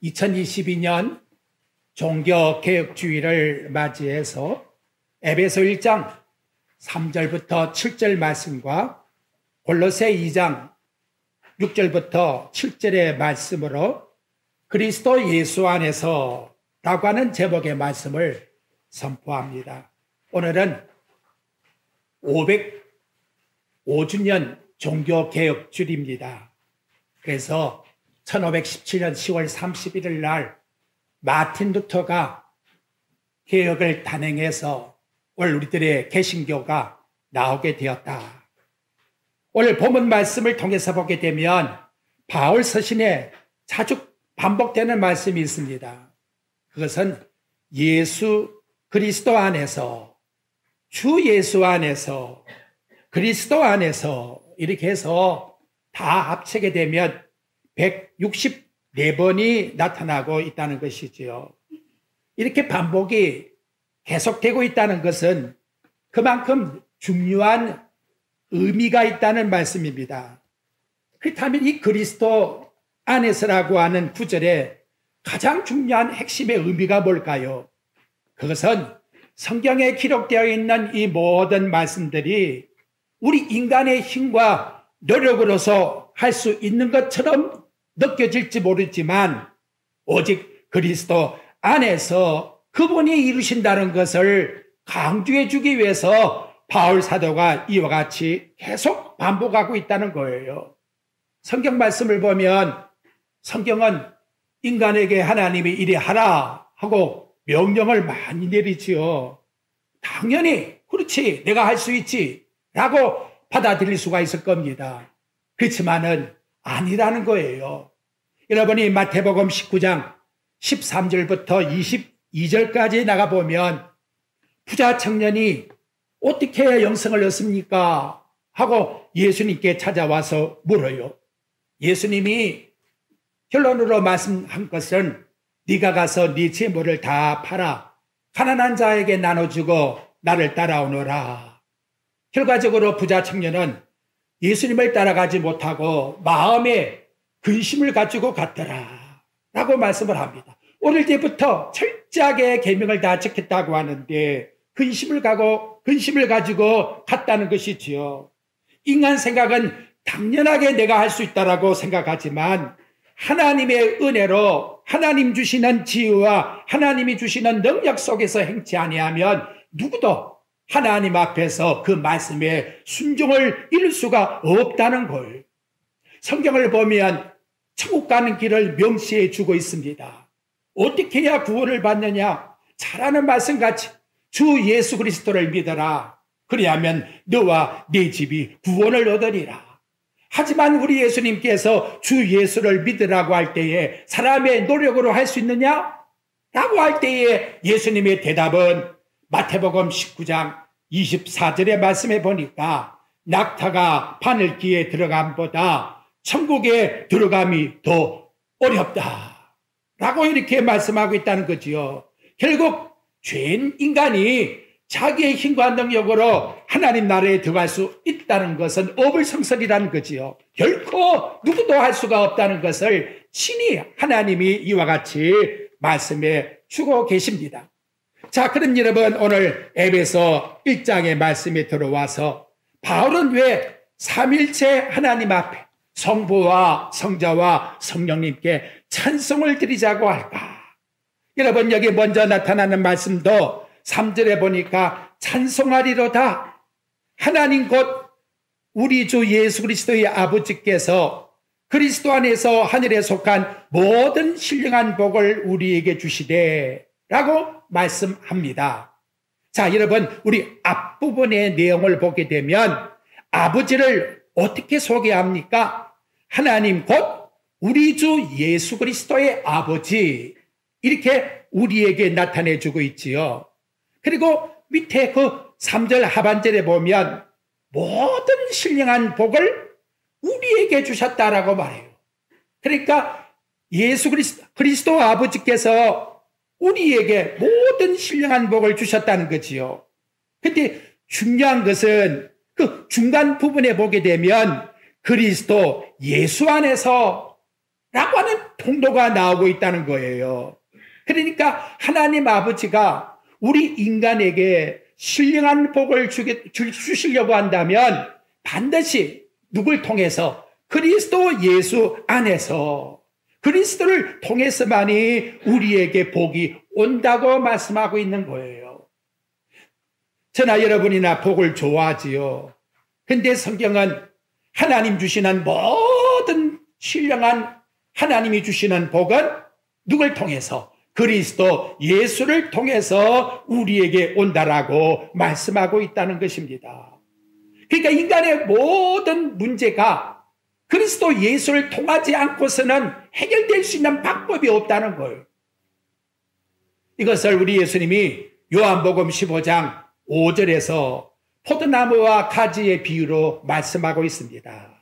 2022년 종교개혁주의를 맞이해서 에베소 1장 3절부터 7절 말씀과 골로새 2장 6절부터 7절의 말씀으로 그리스도 예수 안에서 라고 하는 제목의 말씀을 선포합니다. 오늘은 505주년 종교개혁주일입니다. 그래서 1517년 10월 31일 날 마틴 루터가 개혁을 단행해서 오늘 우리들의 개신교가 나오게 되었다. 오늘 본문 말씀을 통해서 보게 되면 바울 서신에 자주 반복되는 말씀이 있습니다. 그것은 예수 그리스도 안에서, 주 예수 안에서, 그리스도 안에서 이렇게 해서 다 합치게 되면 164번이 나타나고 있다는 것이지요. 이렇게 반복이 계속되고 있다는 것은 그만큼 중요한 의미가 있다는 말씀입니다. 그렇다면 이 그리스도 안에서라고 하는 구절에 가장 중요한 핵심의 의미가 뭘까요? 그것은 성경에 기록되어 있는 이 모든 말씀들이 우리 인간의 힘과 노력으로서 할 수 있는 것처럼 느껴질지 모르지만 오직 그리스도 안에서 그분이 이루신다는 것을 강조해 주기 위해서 바울 사도가 이와 같이 계속 반복하고 있다는 거예요. 성경 말씀을 보면 성경은 인간에게 하나님이 이리 하라 하고 명령을 많이 내리지요. 당연히 그렇지, 내가 할 수 있지 라고 받아들일 수가 있을 겁니다. 그렇지만은 아니라는 거예요. 여러분이 마태복음 19장 13절부터 22절까지 나가보면 부자 청년이 어떻게 해야 영생을 얻습니까? 하고 예수님께 찾아와서 물어요. 예수님이 결론으로 말씀한 것은 네가 가서 네 재물을 다 팔아 가난한 자에게 나눠주고 나를 따라오너라. 결과적으로 부자 청년은 예수님을 따라가지 못하고 마음에 근심을 가지고 갔더라 라고 말씀을 합니다. 어릴 때부터 철저하게 계명을 다 지켰다고 하는데 근심을 가지고 갔다는 것이지요. 인간 생각은 당연하게 내가 할 수 있다라고 생각하지만 하나님의 은혜로 하나님 주시는 지혜와 하나님이 주시는 능력 속에서 행치 아니하면 누구도 하나님 앞에서 그 말씀에 순종을 이룰 수가 없다는 걸. 성경을 보면 천국 가는 길을 명시해 주고 있습니다. 어떻게 해야 구원을 받느냐? 잘하는 말씀같이 주 예수 그리스도를 믿어라. 그리하면 너와 네 집이 구원을 얻으리라. 하지만 우리 예수님께서 주 예수를 믿으라고 할 때에 사람의 노력으로 할 수 있느냐? 라고 할 때에 예수님의 대답은 마태복음 19장 24절의 말씀에 보니까 낙타가 바늘귀에 들어감보다 천국에 들어감이 더 어렵다 라고 이렇게 말씀하고 있다는 거지요. 결국 죄인 인간이 자기의 힘과 능력으로 하나님 나라에 들어갈 수 있다는 것은 어불성설이라는 거지요. 결코 누구도 할 수가 없다는 것을 친히 하나님이 이와 같이 말씀해 주고 계십니다. 자, 그럼 여러분 오늘 에베소 1장의 말씀에 들어와서 바울은 왜 삼일체 하나님 앞에 성부와 성자와 성령님께 찬송을 드리자고 할까? 여러분 여기 먼저 나타나는 말씀도 3절에 보니까 찬송하리로다. 하나님 곧 우리 주 예수 그리스도의 아버지께서 그리스도 안에서 하늘에 속한 모든 신령한 복을 우리에게 주시되 라고 말씀합니다. 자, 여러분 우리 앞부분의 내용을 보게 되면 아버지를 어떻게 소개합니까? 하나님 곧 우리 주 예수 그리스도의 아버지 이렇게 우리에게 나타내주고 있지요. 그리고 밑에 그 3절 하반절에 보면 모든 신령한 복을 우리에게 주셨다라고 말해요. 그러니까 예수 그리스도 아버지께서 우리에게 모든 신령한 복을 주셨다는 거지요. 근데 중요한 것은 그 중간 부분에 보게 되면 그리스도 예수 안에서 하는 통도가 나오고 있다는 거예요. 그러니까 하나님 아버지가 우리 인간에게 신령한 복을 주시려고 한다면 반드시 누굴 통해서? 그리스도 예수 안에서, 그리스도를 통해서만이 우리에게 복이 온다고 말씀하고 있는 거예요. 저나 여러분이나 복을 좋아하지요. 근데 성경은 하나님 주시는 모든 신령한 하나님이 주시는 복은 누굴 통해서? 그리스도 예수를 통해서 우리에게 온다라고 말씀하고 있다는 것입니다. 그러니까 인간의 모든 문제가 그리스도 예수를 통하지 않고서는 해결될 수 있는 방법이 없다는 거예요. 이것을 우리 예수님이 요한복음 15장 5절에서 포도나무와 가지의 비유로 말씀하고 있습니다.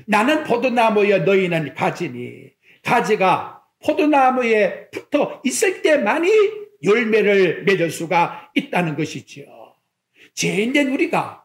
나는 포도나무여 너희는 가지니 가지가 포도나무에 붙어 있을 때만이 열매를 맺을 수가 있다는 것이지요. 죄인된 우리가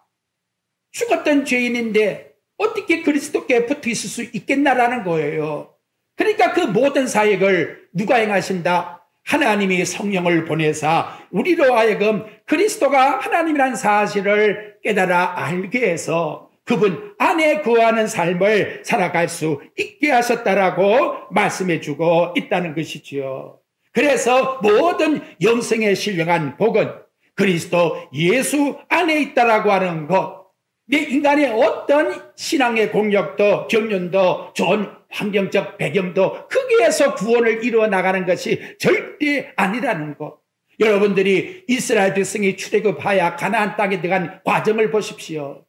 죽었던 죄인인데 어떻게 그리스도께 붙어 있을 수 있겠나라는 거예요. 그러니까 그 모든 사역을 누가 행하신다? 하나님이 성령을 보내사 우리로 하여금 그리스도가 하나님이라는 사실을 깨달아 알게 해서 그분 안에 거하는 삶을 살아갈 수 있게 하셨다라고 말씀해주고 있다는 것이지요. 그래서 모든 영생에 신령한 복은 그리스도 예수 안에 있다라고 하는 것, 내 인간의 어떤 신앙의 공력도 경륜도 좋은 환경적 배경도 거기에서 구원을 이루어 나가는 것이 절대 아니라는 것. 여러분들이 이스라엘 백성이 출애굽하여 가나안 땅에 들어간 과정을 보십시오.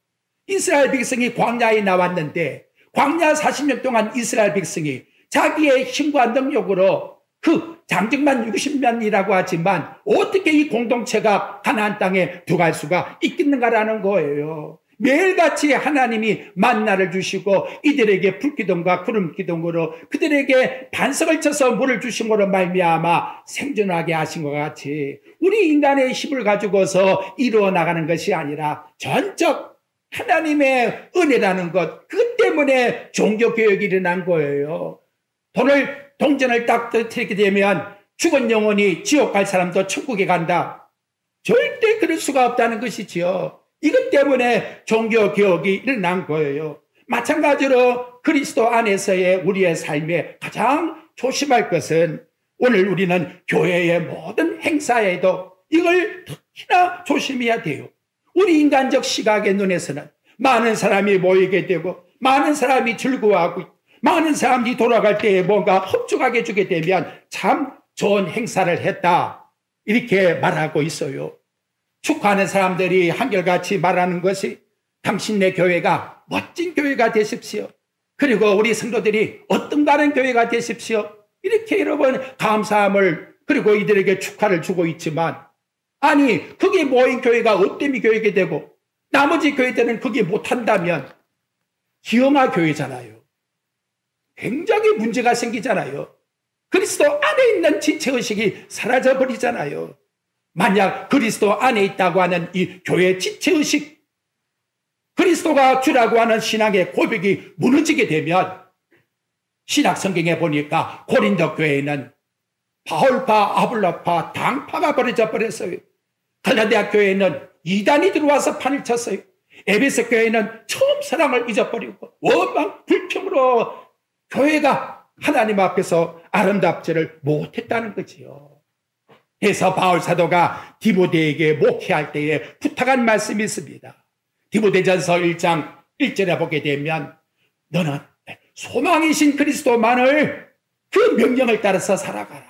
이스라엘 백성이 광야에 나왔는데 광야 40년 동안 이스라엘 백성이 자기의 힘과 능력으로 그 장정만 60만이라고 하지만 어떻게 이 공동체가 가나안 땅에 들어갈 수가 있겠는가라는 거예요. 매일같이 하나님이 만나를 주시고 이들에게 불기둥과 구름기둥으로 그들에게 반석을 쳐서 물을 주심으로 말미암아 생존하게 하신 것 같이 우리 인간의 힘을 가지고서 이루어 나가는 것이 아니라 전적 하나님의 은혜라는 것, 그것 때문에 종교개혁이 일어난 거예요. 동전을 딱 터뜨리게 되면 죽은 영혼이 지옥 갈 사람도 천국에 간다. 절대 그럴 수가 없다는 것이지요. 이것 때문에 종교개혁이 일어난 거예요. 마찬가지로 그리스도 안에서의 우리의 삶에 가장 조심할 것은 오늘 우리는 교회의 모든 행사에도 이걸 특히나 조심해야 돼요. 우리 인간적 시각의 눈에서는 많은 사람이 모이게 되고 많은 사람이 즐거워하고 많은 사람이 돌아갈 때에 뭔가 흡족하게 주게 되면 참 좋은 행사를 했다 이렇게 말하고 있어요. 축하하는 사람들이 한결같이 말하는 것이 당신네 교회가 멋진 교회가 되십시오. 그리고 우리 성도들이 어떤가는 교회가 되십시오. 이렇게 여러분 감사함을 그리고 이들에게 축하를 주고 있지만 아니 그게 모인 교회가 어때미 교회가 되고 나머지 교회들은 그게 못한다면 기형아 교회잖아요. 굉장히 문제가 생기잖아요. 그리스도 안에 있는 지체의식이 사라져버리잖아요. 만약 그리스도 안에 있다고 하는 이 교회 지체의식, 그리스도가 주라고 하는 신앙의 고백이 무너지게 되면 신약 성경에 보니까 고린도 교회에는 바울파, 아볼로파, 당파가 벌어져 버렸어요. 갈라디아 교회에는 이단이 들어와서 판을 쳤어요. 에베소 교회는 처음 사랑을 잊어버리고 원망 불평으로 교회가 하나님 앞에서 아름답지를 못했다는 거지요. 그래서 바울 사도가 디모데에게 목회할 때에 부탁한 말씀이 있습니다. 디모데전서 1장 1절에 보게 되면 너는 소망이신 그리스도만을 그 명령을 따라서 살아가라.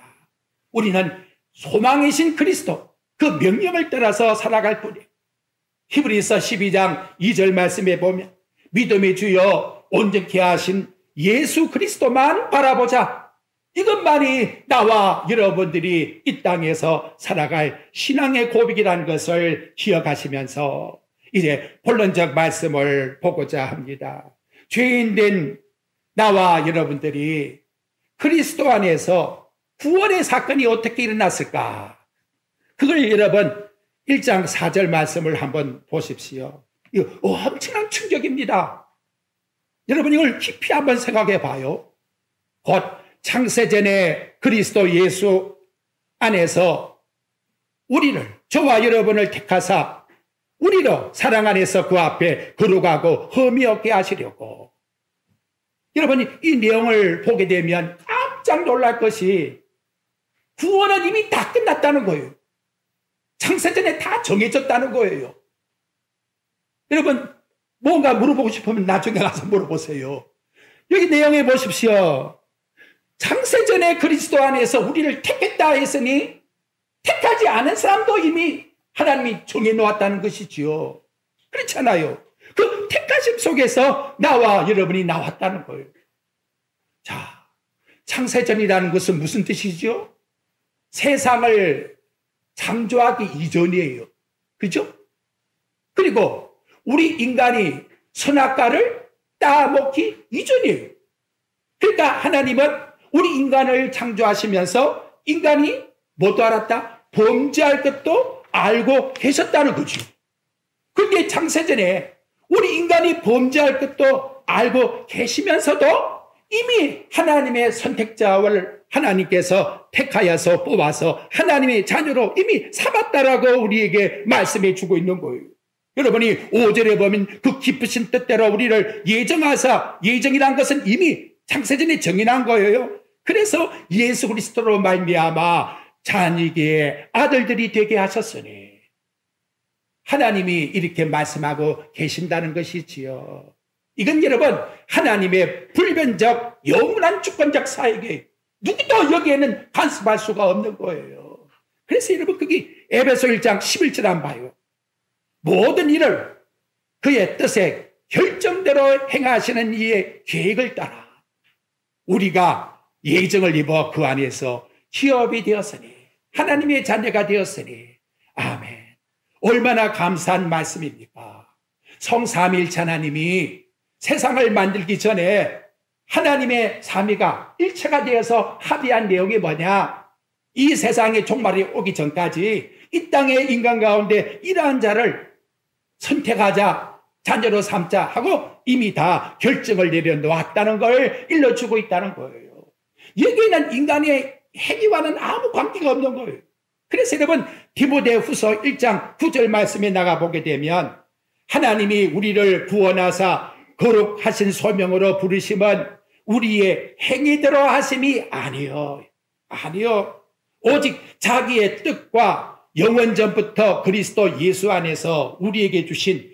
우리는 소망이신 그리스도 그 명령을 따라서 살아갈 뿐이에요. 히브리서 12장 2절 말씀에 보면 믿음의 주여 온전케 하신 예수 그리스도만 바라보자. 이것만이 나와 여러분들이 이 땅에서 살아갈 신앙의 고백이라는 것을 기억하시면서 이제 본론적 말씀을 보고자 합니다. 죄인된 나와 여러분들이 그리스도 안에서 구원의 사건이 어떻게 일어났을까? 그걸 여러분 1장 4절 말씀을 한번 보십시오. 이거 엄청난 충격입니다. 여러분 이걸 깊이 한번 생각해 봐요. 곧 창세전에 그리스도 예수 안에서 우리를, 저와 여러분을 택하사 우리로 사랑 안에서 그 앞에 거룩하고 흠이 없게 하시려고. 여러분이 이 내용을 보게 되면 깜짝 놀랄 것이 구원은 이미 다 끝났다는 거예요. 창세전에 다 정해졌다는 거예요. 여러분 뭔가 물어보고 싶으면 나중에 가서 물어보세요. 여기 내용에 보십시오. 창세전에 그리스도 안에서 우리를 택했다 했으니 택하지 않은 사람도 이미 하나님이 정해놓았다는 것이지요. 그렇잖아요. 그 택하심 속에서 나와 여러분이 나왔다는 거예요. 자, 창세전이라는 것은 무슨 뜻이죠? 세상을 창조하기 이전이에요. 그죠? 그리고 우리 인간이 선악과를 따먹기 이전이에요. 그러니까 하나님은 우리 인간을 창조하시면서 인간이 뭐도 알았다? 범죄할 것도 알고 계셨다는 거죠. 그런데 창세전에 우리 인간이 범죄할 것도 알고 계시면서도 이미 하나님의 선택자를 하나님께서 택하여서 뽑아서 하나님의 자녀로 이미 삼았다라고 우리에게 말씀해 주고 있는 거예요. 여러분이 5절에 보면 그 깊으신 뜻대로 우리를 예정하사, 예정이란 것은 이미 창세전에 정해놓은 거예요. 그래서 예수 그리스도로 말미암아 자녀에게 아들들이 되게 하셨으니 하나님이 이렇게 말씀하고 계신다는 것이지요. 이건 여러분 하나님의 불변적 영원한 주권적 사역이에요. 누구도 여기에는 간섭할 수가 없는 거예요. 그래서 여러분 거기 에베소 1장 11절 한번 봐요. 모든 일을 그의 뜻에 결정대로 행하시는 이의 계획을 따라 우리가 예정을 입어 그 안에서 기업이 되었으니 하나님의 자녀가 되었으니 아멘. 얼마나 감사한 말씀입니까? 성삼위일체 하나님이 세상을 만들기 전에 하나님의 삼위가 일체가 되어서 합의한 내용이 뭐냐? 이 세상의 종말이 오기 전까지 이 땅의 인간 가운데 이러한 자를 선택하자, 자녀로 삼자 하고 이미 다 결정을 내려놓았다는 걸 일러주고 있다는 거예요. 여기에는 인간의 행위와는 아무 관계가 없는 거예요. 그래서 여러분 디모데후서 1장 9절 말씀에 나가보게 되면 하나님이 우리를 구원하사 거룩하신 소명으로 부르심은 우리의 행위대로 하심이 아니요. 오직 자기의 뜻과 영원전부터 그리스도 예수 안에서 우리에게 주신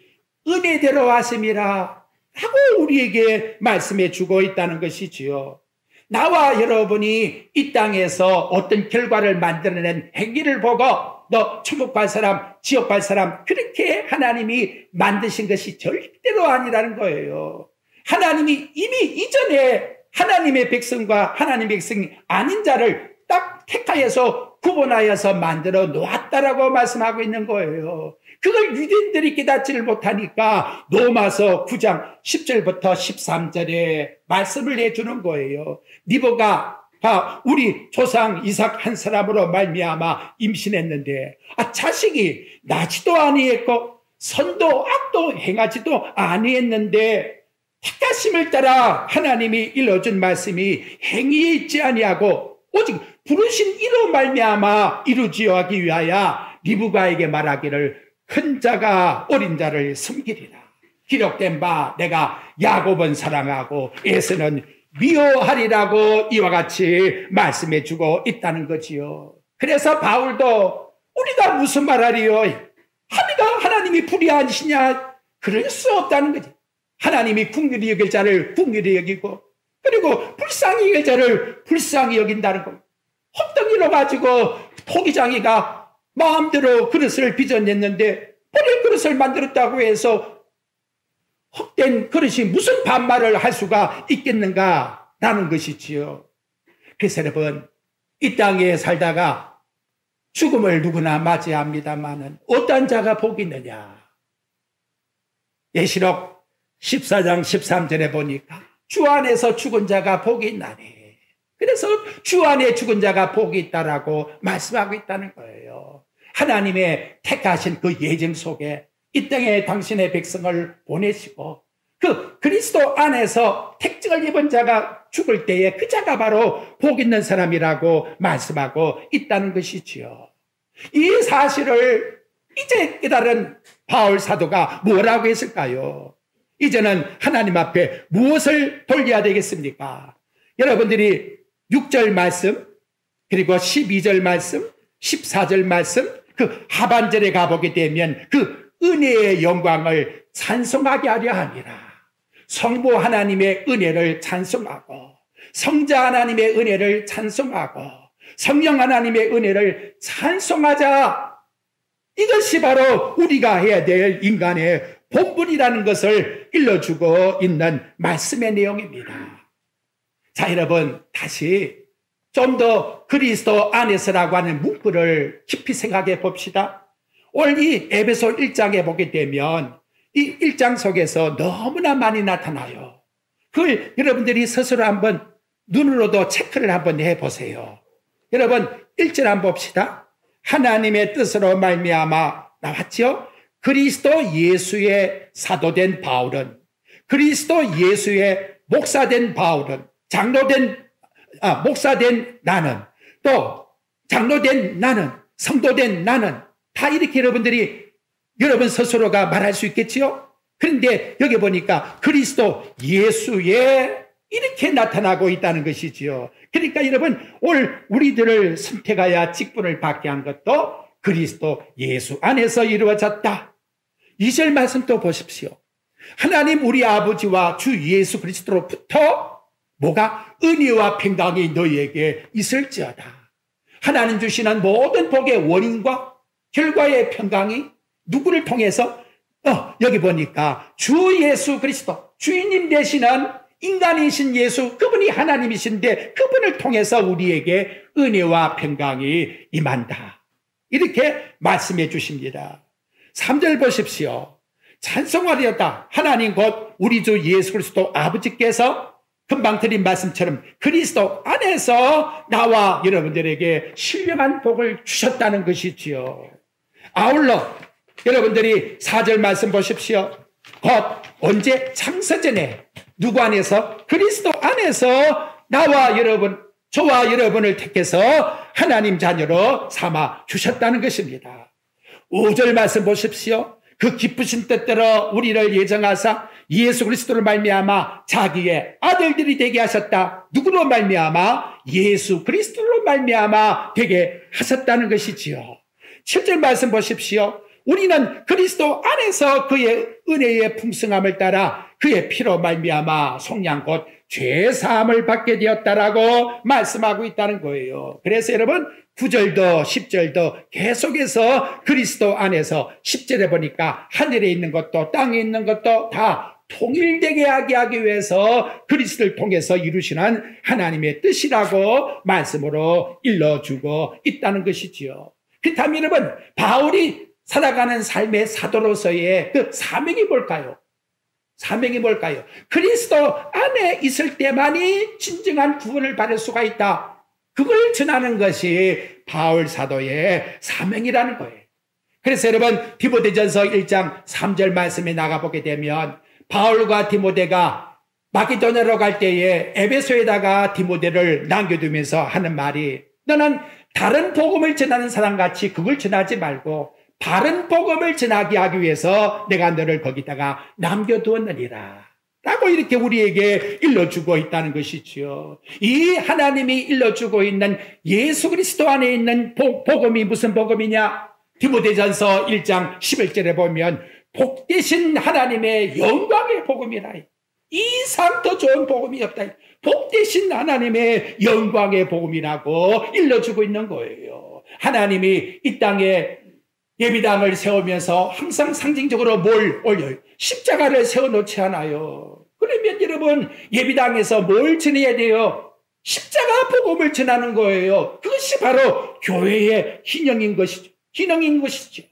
은혜대로 하심이라 하고 우리에게 말씀해 주고 있다는 것이지요. 나와 여러분이 이 땅에서 어떤 결과를 만들어낸 행위를 보고 너 천국 갈 사람, 지옥 갈 사람 그렇게 하나님이 만드신 것이 절대로 아니라는 거예요. 하나님이 이미 이전에 하나님의 백성과 하나님의 백성이 아닌 자를 딱 택하여서 구분하여서 만들어 놓았다라고 말씀하고 있는 거예요. 그걸 유대인들이 깨닫지를 못하니까 로마서 9장 10절부터 13절에 말씀을 해주는 거예요. 니보가 우리 조상 이삭 한 사람으로 말미암아 임신했는데 자식이 나지도 아니했고 선도 악도 행하지도 아니했는데 택하심을 따라 하나님이 일러준 말씀이 행위에 있지 아니하고 오직 부르신 이로 말미암아 이루지어 하기 위하여 리브가에게 말하기를 큰 자가 어린 자를 섬기리라. 기록된 바 내가 야곱은 사랑하고 에서는 미워하리라고 이와 같이 말씀해 주고 있다는 거지요. 그래서 바울도 우리가 무슨 말하리요? 하나님이 불의하시냐? 그럴 수 없다는 거지. 하나님이 긍휼히 여길 자를 긍휼히 여기고 그리고 불쌍히 여길 자를 불쌍히 여긴다는 거. 헛덩이로 가지고 토기장이가 마음대로 그릇을 빚어냈는데 버릴 그릇을 만들었다고 해서 헛된 그릇이 무슨 반말을 할 수가 있겠는가라는 것이지요. 그래서 여러분 이 땅에 살다가 죽음을 누구나 맞이합니다마는 어떤 자가 복이 있느냐. 예시록 14장 13절에 보니까 주 안에서 죽은 자가 복이 있나니. 그래서 주 안에 죽은 자가 복이 있다라고 말씀하고 있다는 거예요. 하나님의 택하신 그 예정 속에 이 땅에 당신의 백성을 보내시고 그 그리스도 안에서 택증을 입은 자가 죽을 때에 그 자가 바로 복 있는 사람이라고 말씀하고 있다는 것이지요. 이 사실을 이제 깨달은 바울 사도가 뭐라고 했을까요? 이제는 하나님 앞에 무엇을 돌려야 되겠습니까? 여러분들이 6절 말씀, 그리고 12절 말씀, 14절 말씀, 그 하반절에 가보게 되면 그 은혜의 영광을 찬송하게 하려 함이라. 성부 하나님의 은혜를 찬송하고, 성자 하나님의 은혜를 찬송하고, 성령 하나님의 은혜를 찬송하자. 이것이 바로 우리가 해야 될 인간의 본분이라는 것을 일러주고 있는 말씀의 내용입니다. 자, 여러분, 다시 좀 더 그리스도 안에서라고 하는 문구를 깊이 생각해 봅시다. 오늘 이 에베소 1장에 보게 되면 이 1장 속에서 너무나 많이 나타나요. 그걸 여러분들이 스스로 한번 눈으로도 체크를 한번 해보세요. 여러분, 1절 한번 봅시다. 하나님의 뜻으로 말미암아 나왔죠? 그리스도 예수의 사도된 바울은, 그리스도 예수의 목사된 바울은, 목사된 나는, 또 장로된 나는, 성도된 나는, 다 이렇게 여러분들이 여러분 스스로가 말할 수 있겠지요? 그런데 여기 보니까 그리스도 예수의 이렇게 나타나고 있다는 것이지요. 그러니까 여러분, 오늘 우리들을 선택하여 직분을 받게 한 것도 그리스도 예수 안에서 이루어졌다. 2절 말씀 또 보십시오. 하나님 우리 아버지와 주 예수 그리스도로부터 뭐가 은혜와 평강이 너희에게 있을지어다. 하나님 주시는 모든 복의 원인과 결과의 평강이 누구를 통해서? 여기 보니까 주 예수 그리스도, 주인님 되시는 인간이신 예수, 그분이 하나님이신데 그분을 통해서 우리에게 은혜와 평강이 임한다. 이렇게 말씀해 주십니다. 3절 보십시오. 찬송하리었다. 하나님 곧 우리 주 예수 그리스도 아버지께서 금방 드린 말씀처럼 그리스도 안에서 나와 여러분들에게 신령한 복을 주셨다는 것이지요. 아울러 여러분들이 4절 말씀 보십시오. 곧 언제 창세전에 누구 안에서? 그리스도 안에서 나와 여러분, 저와 여러분을 택해서 하나님 자녀로 삼아 주셨다는 것입니다. 5절 말씀 보십시오. 그 기쁘신 뜻대로 우리를 예정하사 예수 그리스도를 말미암아 자기의 아들들이 되게 하셨다. 누구로 말미암아? 예수 그리스도로 말미암아 되게 하셨다는 것이지요. 7절 말씀 보십시오. 우리는 그리스도 안에서 그의 은혜의 풍성함을 따라 그의 피로 말미암아 속량 곧 죄 사함을 받게 되었다라고 말씀하고 있다는 거예요. 그래서 여러분 9절도 10절도 계속해서 그리스도 안에서 10절에 보니까 하늘에 있는 것도 땅에 있는 것도 다 통일되게 하기 위해서 그리스도를 통해서 이루시는 하나님의 뜻이라고 말씀으로 일러주고 있다는 것이지요. 그렇다면 여러분, 바울이 살아가는 삶의 사도로서의 그 사명이 뭘까요? 사명이 뭘까요? 그리스도 안에 있을 때만이 진정한 구원을 받을 수가 있다. 그걸 전하는 것이 바울 사도의 사명이라는 거예요. 그래서 여러분, 디모데전서 1장 3절 말씀에 나가보게 되면 바울과 디모데가 마게도냐로 갈 때에 에베소에다가 디모데를 남겨두면서 하는 말이, 너는 다른 복음을 전하는 사람같이 그걸 전하지 말고 바른 복음을 전하게 하기 위해서 내가 너를 거기다가 남겨두었느니라 라고 이렇게 우리에게 일러주고 있다는 것이지요. 이 하나님이 일러주고 있는 예수 그리스도 안에 있는 복음이 무슨 복음이냐? 디모데전서 1장 11절에 보면 복되신 하나님의 영광의 복음이라. 이상 더 좋은 복음이 없다. 복되신 하나님의 영광의 복음이라고 일러주고 있는 거예요. 하나님이 이 땅에 예비당을 세우면서 항상 상징적으로 뭘 올려요? 십자가를 세워놓지 않아요. 그러면 여러분, 예비당에서 뭘 전해야 돼요? 십자가 복음을 전하는 거예요. 그것이 바로 교회의 기능인 것이죠.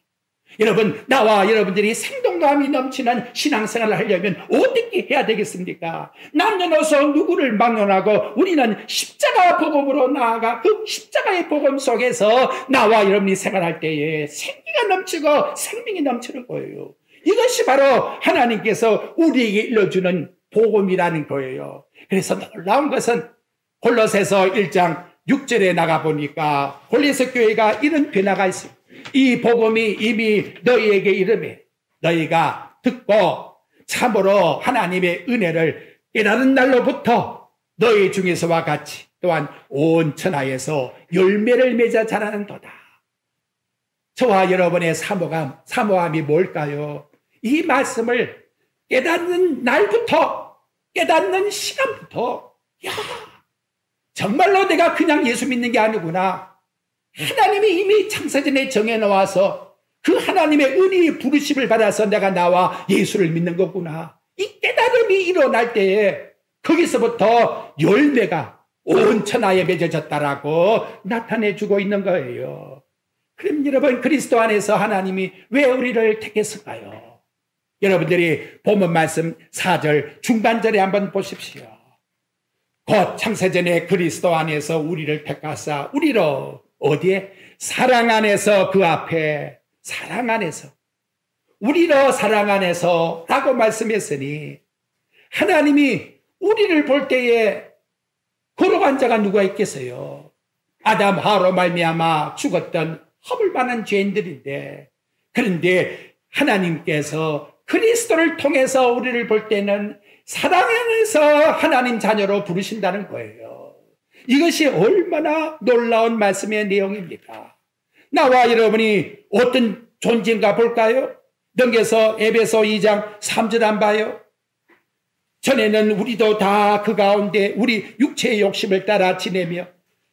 여러분, 나와 여러분들이 생동감이 넘치는 신앙생활을 하려면 어떻게 해야 되겠습니까? 남녀노소 누구를 막론하고 우리는 십자가 복음으로 나아가 그 십자가의 복음 속에서 나와 여러분이 생활할 때에 생기가 넘치고 생명이 넘치는 거예요. 이것이 바로 하나님께서 우리에게 일러주는 복음이라는 거예요. 그래서 놀라운 것은 골로새서 1장 6절에 나가보니까 골로새 교회가 이런 변화가 있습니다. 이 복음이 이미 너희에게 이르매 너희가 듣고 참으로 하나님의 은혜를 깨달은 날로부터 너희 중에서와 같이 또한 온 천하에서 열매를 맺어 자라는도다. 저와 여러분의 사모함이 뭘까요? 이 말씀을 깨닫는 날부터, 깨닫는 시간부터, 야, 정말로 내가 그냥 예수 믿는 게 아니구나. 하나님이 이미 창세전에 정해놓아서 그 하나님의 은혜의 부르심을 받아서 내가 나와 예수를 믿는 거구나. 이 깨달음이 일어날 때에 거기서부터 열매가 온 천하에 맺어졌다라고 나타내주고 있는 거예요. 그럼 여러분, 그리스도 안에서 하나님이 왜 우리를 택했을까요? 여러분들이 본문 말씀 4절 중반절에 한번 보십시오. 곧 창세전에 그리스도 안에서 우리를 택하사 우리로 어디에? 사랑 안에서, 그 앞에 사랑 안에서, 우리로 사랑 안에서 라고 말씀했으니 하나님이 우리를 볼 때에 거룩한 자가 누가 있겠어요? 아담 하와로 말미암아 죽었던 허물많은 죄인들인데, 그런데 하나님께서 그리스도를 통해서 우리를 볼 때는 사랑 안에서 하나님 자녀로 부르신다는 거예요. 이것이 얼마나 놀라운 말씀의 내용입니까? 나와 여러분이 어떤 존재인가 볼까요? 넘겨서 에베소 2장 3절 안 봐요? 전에는 우리도 다 그 가운데 우리 육체의 욕심을 따라 지내며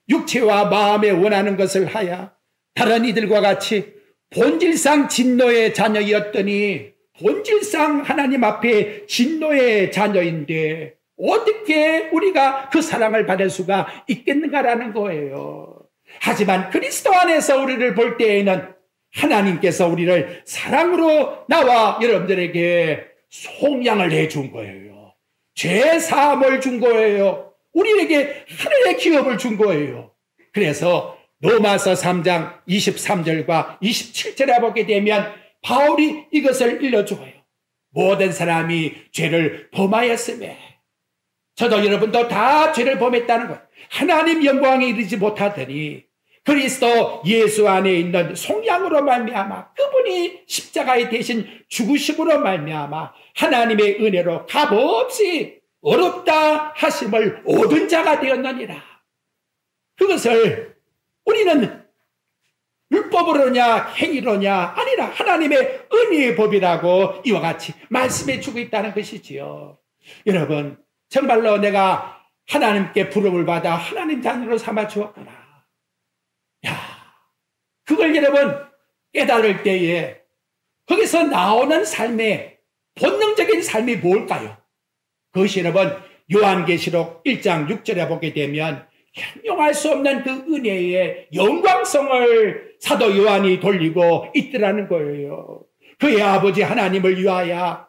육체와 마음에 원하는 것을 하여 다른 이들과 같이 본질상 진노의 자녀였더니, 본질상 하나님 앞에 진노의 자녀인데 어떻게 우리가 그 사랑을 받을 수가 있겠는가라는 거예요. 하지만 그리스도 안에서 우리를 볼 때에는 하나님께서 우리를 사랑으로 나와 여러분들에게 속량을 해준 거예요. 죄 사함을 준 거예요. 우리에게 하늘의 기업을 준 거예요. 그래서 로마서 3장 23절과 27절에 보게 되면 바울이 이것을 일러줘요. 모든 사람이 죄를 범하였음에, 저도 여러분도 다 죄를 범했다는 것, 하나님 영광에 이르지 못하더니 그리스도 예수 안에 있는 속량으로 말미암아, 그분이 십자가에 대신 죽으심으로 말미암아 하나님의 은혜로 값없이 어렵다 하심을 얻은 자가 되었느니라. 그것을 우리는 율법으로냐 행위로냐 아니라 하나님의 은혜의 법이라고 이와 같이 말씀해 주고 있다는 것이지요. 여러분, 정말로 내가 하나님께 부름을 받아 하나님 자녀로 삼아 주었구나. 야, 그걸 여러분 깨달을 때에 거기서 나오는 삶의 본능적인 삶이 뭘까요? 그것이 여러분 요한계시록 1장 6절에 보게 되면 형용할 수 없는 그 은혜의 영광성을 사도 요한이 돌리고 있더라는 거예요. 그의 아버지 하나님을 위하여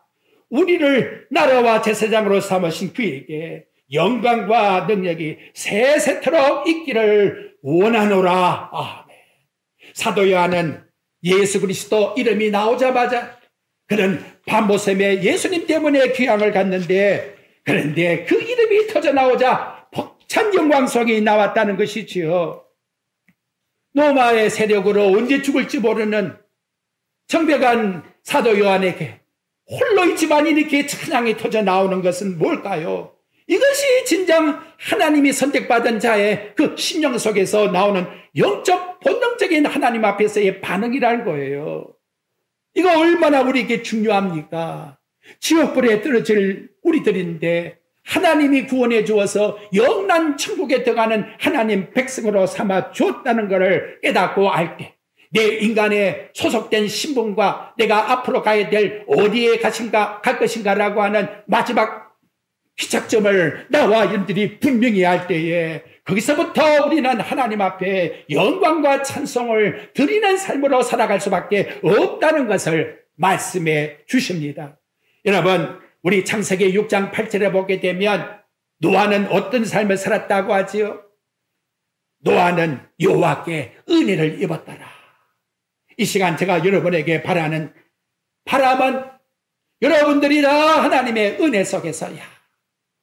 우리를 나라와 제사장으로 삼으신 그에게 영광과 능력이 세세토록 있기를 원하노라. 아멘. 사도 요한은 예수 그리스도 이름이 나오자마자 그는 밤모섬에 예수님 때문에 귀향을 갔는데, 그런데 그 이름이 터져나오자 참 영광성이 나왔다는 것이지요. 로마의 세력으로 언제 죽을지 모르는 정백한 사도 요한에게 홀로 있지만 이렇게 찬양이 터져 나오는 것은 뭘까요? 이것이 진정 하나님이 선택받은 자의 그 심령 속에서 나오는 영적 본능적인 하나님 앞에서의 반응이라는 거예요. 이거 얼마나 우리에게 중요합니까? 지옥불에 떨어질 우리들인데 하나님이 구원해 주어서 영원한 천국에 들어가는 하나님 백성으로 삼아 주었다는 것을 깨닫고 알 때, 내 인간에 소속된 신분과 내가 앞으로 가야 될 어디에 갈 것인가라고 하는 마지막 시작점을 나와 여러분들이 분명히 알 때에 거기서부터 우리는 하나님 앞에 영광과 찬송을 드리는 삶으로 살아갈 수밖에 없다는 것을 말씀해 주십니다. 여러분, 우리 창세기 6장 8절에 보게 되면 노아는 어떤 삶을 살았다고 하지요? 노아는 여호와께 은혜를 입었더라. 이 시간 제가 여러분에게 바라는 바람은 여러분들이 다 하나님의 은혜 속에서, 야,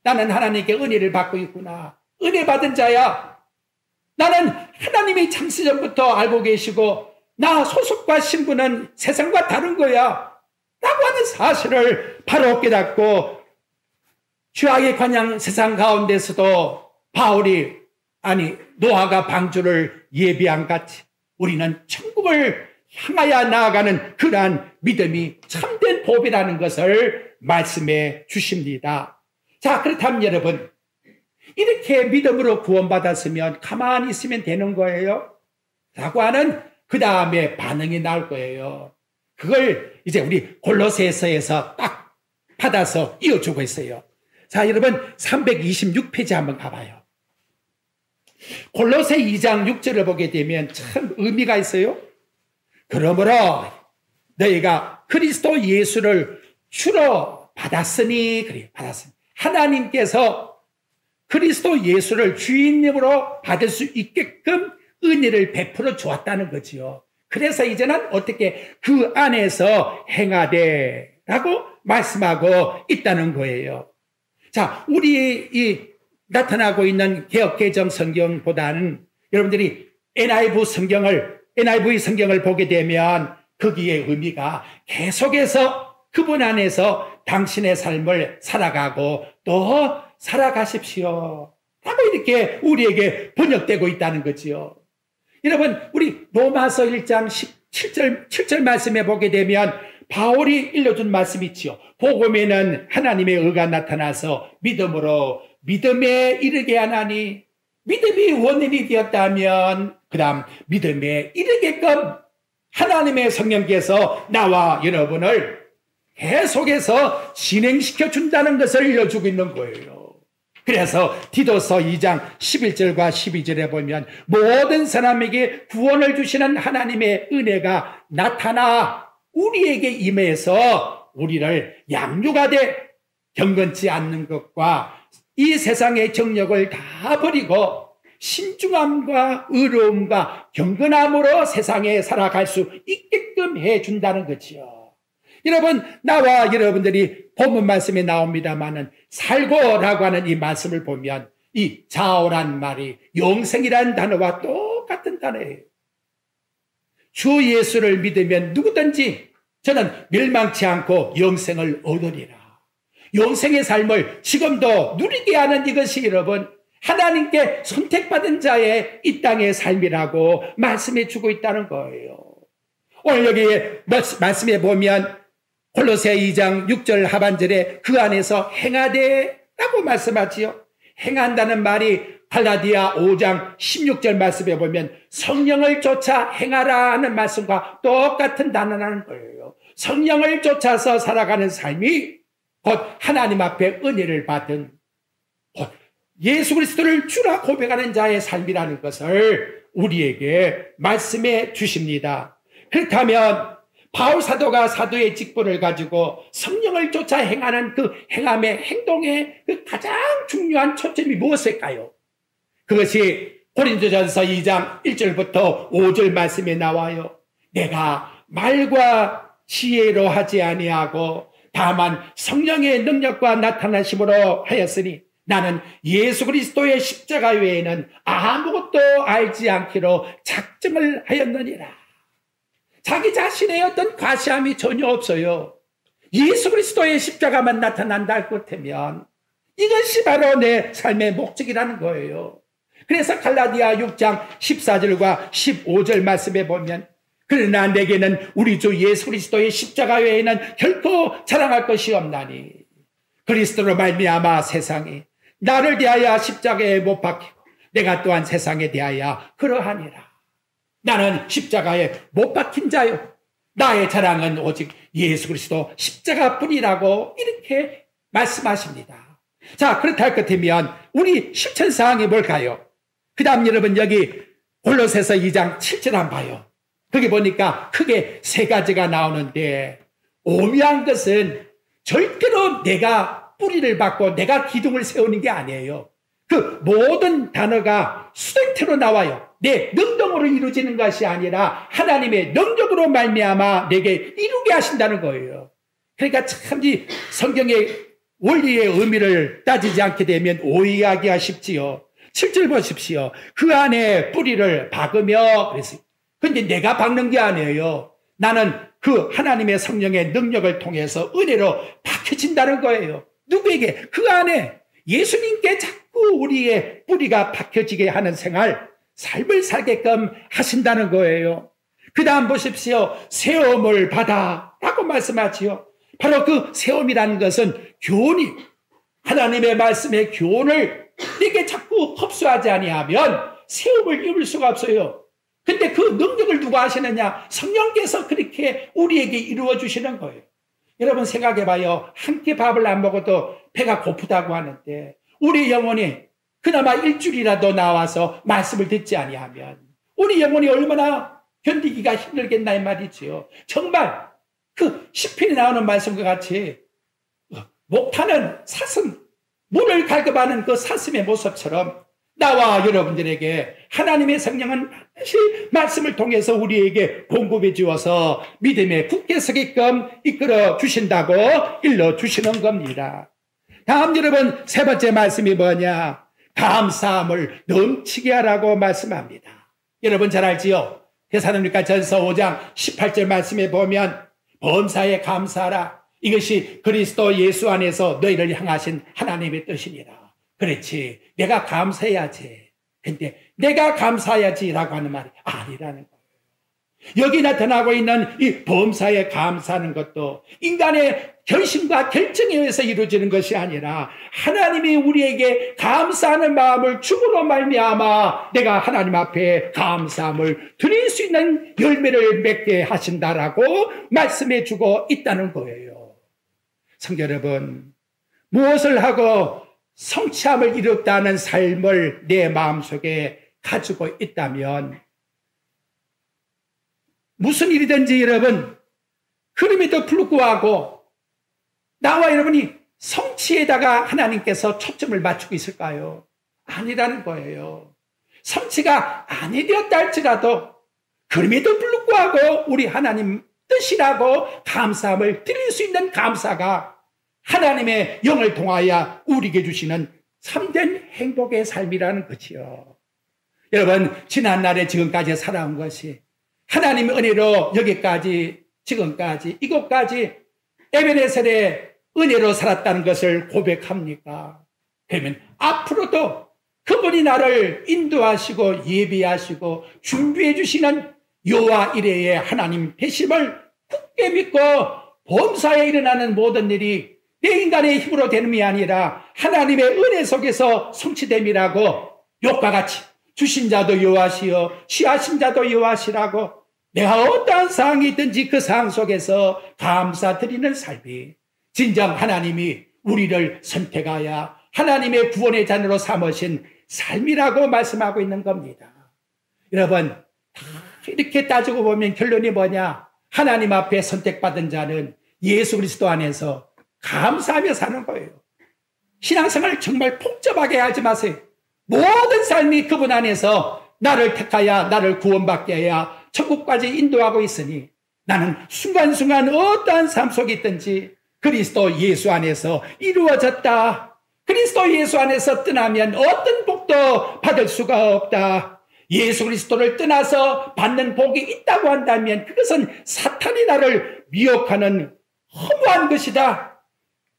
나는 하나님께 은혜를 받고 있구나. 은혜 받은 자야. 나는 하나님이 창세전부터 알고 계시고 나 소속과 신분은 세상과 다른 거야 라고 하는 사실을 바로 깨닫고 죄악의 관양 세상 가운데서도 바울이 노아가 방주를 예비한 같이 우리는 천국을 향하여 나아가는 그러한 믿음이 참된 법이라는 것을 말씀해 주십니다. 자, 그렇다면 여러분, 이렇게 믿음으로 구원받았으면 가만히 있으면 되는 거예요? 라고 하는 그 다음에 반응이 나올 거예요. 그걸 이제 우리 골로새서에서 딱 받아서 이어주고 있어요. 자, 여러분 326페이지 한번 가봐요. 골로새 2장 6절을 보게 되면 참 의미가 있어요. 그러므로 너희가 그리스도 예수를 주로 받았으니, 그래, 받았으니 하나님께서 그리스도 예수를 주인님으로 받을 수 있게끔 은혜를 베풀어 주었다는 거지요. 그래서 이제는 어떻게 그 안에서 행하되 라고 말씀하고 있다는 거예요. 자, 우리 이 나타나고 있는 개역개정 성경보다는 여러분들이 NIV 성경을 보게 되면 거기에 의미가 계속해서 그분 안에서 당신의 삶을 살아가고 또 살아가십시오 라고 이렇게 우리에게 번역되고 있다는 거지요. 여러분, 우리 로마서 1장 7절 말씀에 보게 되면 바울이 일러준 말씀이 있지요. 복음에는 하나님의 의가 나타나서 믿음으로 믿음에 이르게 하나니, 믿음이 원인이 되었다면 그 다음 믿음에 이르게끔 하나님의 성령께서 나와 여러분을 계속해서 진행시켜 준다는 것을 알려주고 있는 거예요. 그래서 디도서 2장 11절과 12절에 보면 모든 사람에게 구원을 주시는 하나님의 은혜가 나타나 우리에게 임해서 우리를 양육하되 경건치 않는 것과 이 세상의 정력을 다 버리고 신중함과 의로움과 경건함으로 세상에 살아갈 수 있게끔 해준다는 거지요. 여러분, 나와 여러분들이 본문 말씀에 나옵니다마는 살고라고 하는 이 말씀을 보면 이 자오란 말이 영생이라는 단어와 똑같은 단어예요. 주 예수를 믿으면 누구든지 저는 멸망치 않고 영생을 얻으리라. 영생의 삶을 지금도 누리게 하는 이것이 여러분 하나님께 선택받은 자의 이 땅의 삶이라고 말씀해 주고 있다는 거예요. 오늘 여기 말씀에 보면 골로새 2장 6절 하반절에 그 안에서 행하되 라고 말씀하지요. 행한다는 말이 갈라디아 5장 16절 말씀에 보면 성령을 쫓아 행하라 하는 말씀과 똑같은 단어라는 거예요. 성령을 쫓아서 살아가는 삶이 곧 하나님 앞에 은혜를 받은 곧 예수 그리스도를 주라 고백하는 자의 삶이라는 것을 우리에게 말씀해 주십니다. 그렇다면 바울 사도가 사도의 직분을 가지고 성령을 쫓아 행하는 그 행함의 행동의 그 가장 중요한 초점이 무엇일까요? 그것이 고린도전서 2장 1절부터 5절 말씀에 나와요. 내가 말과 지혜로 하지 아니하고 다만 성령의 능력과 나타나심으로 하였으니 나는 예수 그리스도의 십자가 외에는 아무것도 알지 않기로 작정을 하였느니라. 자기 자신의 어떤 과시함이 전혀 없어요. 예수 그리스도의 십자가만 나타난다 그렇다면 이것이 바로 내 삶의 목적이라는 거예요. 그래서 갈라디아 6장 14절과 15절 말씀에 보면 그러나 내게는 우리 주 예수 그리스도의 십자가 외에는 결코 자랑할 것이 없나니 그리스도로 말미암아 세상이 나를 대하여 십자가에 못 박히고 내가 또한 세상에 대하여 그러하니라. 나는 십자가에 못 박힌 자요. 나의 자랑은 오직 예수 그리스도 십자가뿐이라고 이렇게 말씀하십니다. 자, 그렇다 할 것 같으면 우리 실천사항이 뭘까요? 그 다음 여러분 여기 골로새서 2장 7절 한번 봐요. 거기 보니까 크게 세 가지가 나오는데 오묘한 것은 절대로 내가 뿌리를 받고 내가 기둥을 세우는 게 아니에요. 그 모든 단어가 수동태로 나와요. 내 능력으로 이루어지는 것이 아니라 하나님의 능력으로 말미암아 내게 이루게 하신다는 거예요. 그러니까 참 이 성경에 원리의 의미를 따지지 않게 되면 오해하기가 쉽지요. 7절 보십시오. 그 안에 뿌리를 박으며 그랬어요. 근데 내가 박는 게 아니에요. 나는 그 하나님의 성령의 능력을 통해서 은혜로 박혀진다는 거예요. 누구에게? 그 안에 예수님께 자꾸 우리의 뿌리가 박혀지게 하는 생활, 삶을 살게끔 하신다는 거예요. 그 다음 보십시오. 세움을 받아 라고 말씀하지요. 바로 그 세움이라는 것은 교훈이, 하나님의 말씀의 교훈을 내게 자꾸 흡수하지 아니하면 세움을 입을 수가 없어요. 근데 그 능력을 누가 하시느냐? 성령께서 그렇게 우리에게 이루어 주시는 거예요. 여러분 생각해봐요. 한 끼 밥을 안 먹어도 배가 고프다고 하는데 우리 영혼이 그나마 일주일이라도 나와서 말씀을 듣지 아니하면 우리 영혼이 얼마나 견디기가 힘들겠나 이 말이지요. 정말 그 시편에 나오는 말씀과 같이 목타는 사슴, 물을 갈급하는 그 사슴의 모습처럼 나와 여러분들에게 하나님의 성령은 반드시 말씀을 통해서 우리에게 공급해 주어서 믿음에 굳게 서게끔 이끌어 주신다고 일러 주시는 겁니다. 다음 여러분 세 번째 말씀이 뭐냐? 감사함을 넘치게 하라고 말씀합니다. 여러분 잘 알지요? 데살로니가 전서 5장 18절 말씀에 보면 범사에 감사하라. 이것이 그리스도 예수 안에서 너희를 향하신 하나님의 뜻이니라. 그렇지. 내가 감사해야지. 근데 내가 감사해야지라고 하는 말이 아니라는 거예요. 여기 나타나고 있는 이 범사에 감사하는 것도 인간의 결심과 결정에 의해서 이루어지는 것이 아니라 하나님이 우리에게 감사하는 마음을 줌으로 말미암아 내가 하나님 앞에 감사함을 드릴 수 있는 열매를 맺게 하신다라고 말씀해 주고 있다는 거예요. 성도 여러분, 무엇을 하고 성취함을 이뤘다는 삶을 내 마음속에 가지고 있다면 무슨 일이든지 여러분 그럼에도 불구하고 나와 여러분이 성취에다가 하나님께서 초점을 맞추고 있을까요? 아니라는 거예요. 성취가 아니 되었다 할지라도 그럼에도 불구하고 우리 하나님 뜻이라고 감사함을 드릴 수 있는 감사가 하나님의 영을 통하여 우리에게 주시는 참된 행복의 삶이라는 것이요. 여러분 지난날에 지금까지 살아온 것이 하나님의 은혜로 여기까지 지금까지 이곳까지 에베네셀의 은혜로 살았다는 것을 고백합니까? 그러면 앞으로도 그분이 나를 인도하시고 예비하시고 준비해 주시는 여호와 이레의 하나님 되심을 굳게 믿고 범사에 일어나는 모든 일이 내 인간의 힘으로 되는이 아니라 하나님의 은혜 속에서 성취됨이라고 욕과 같이 주신 자도 여호와시요 취하신 자도 여호와시라고 내가 어떠한 상황이 있든지 그 상황 속에서 감사드리는 삶이 진정 하나님이 우리를 선택하여 하나님의 구원의 자녀로 삼으신 삶이라고 말씀하고 있는 겁니다. 여러분 이렇게 따지고 보면 결론이 뭐냐? 하나님 앞에 선택받은 자는 예수 그리스도 안에서 감사하며 사는 거예요. 신앙생활을 정말 복잡하게 하지 마세요. 모든 삶이 그분 안에서 나를 택하여 나를 구원받게 해야 천국까지 인도하고 있으니 나는 순간순간 어떠한 삶 속에 있든지 그리스도 예수 안에서 이루어졌다. 그리스도 예수 안에서 떠나면 어떤 복도 받을 수가 없다. 예수 그리스도를 떠나서 받는 복이 있다고 한다면 그것은 사탄이 나를 미혹하는 허무한 것이다.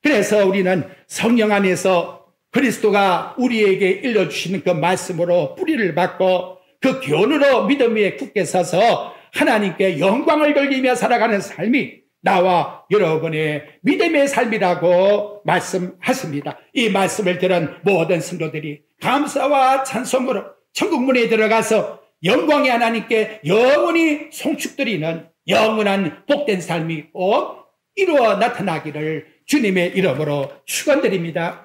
그래서 우리는 성령 안에서 그리스도가 우리에게 일러주시는 그 말씀으로 뿌리를 받고 그 교훈으로 믿음 위에 굳게 서서 하나님께 영광을 돌리며 살아가는 삶이 나와 여러분의 믿음의 삶이라고 말씀하십니다. 이 말씀을 들은 모든 성도들이 감사와 찬송으로 천국문에 들어가서 영광의 하나님께 영원히 송축드리는 영원한 복된 삶이 꼭 이루어 나타나기를 주님의 이름으로 축원드립니다.